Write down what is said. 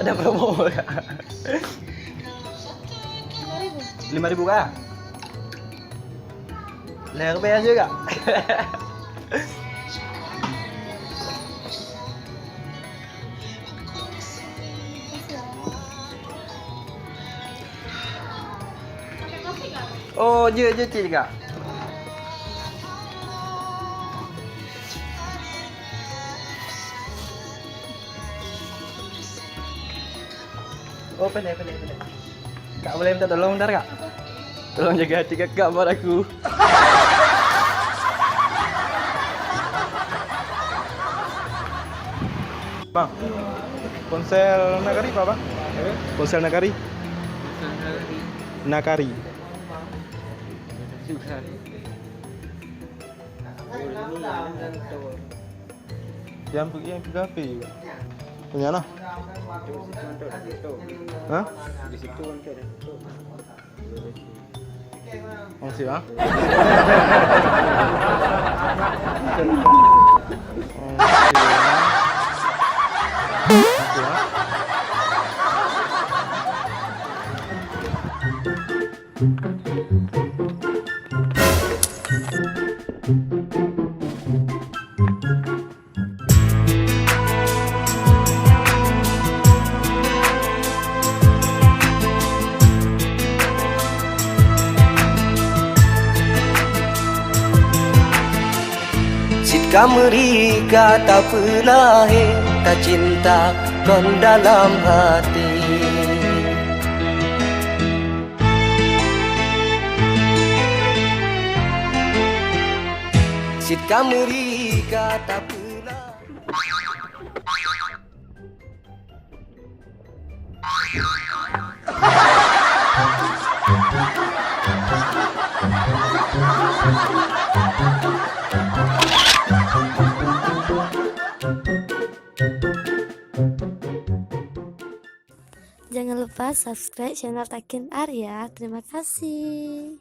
Ada promo kak. 5.000 kak. Leher bayar juga. Oh, je cik kak. Oh, pendek. Kak boleh minta tolong bentar kak? Tolong jaga hati kakak buat aku. Bang, ponsel Nakari apa bang? Ponsel Nakari? Nakari. Yang PGP juga. Punya lah. Hah? Di situ untuk Oh sih bang. Kameri kata pelahe tak cinta kon dalam hati. Sit kameri kata pelahe. Jangan lupa subscribe channel Takin Arya. Terima kasih.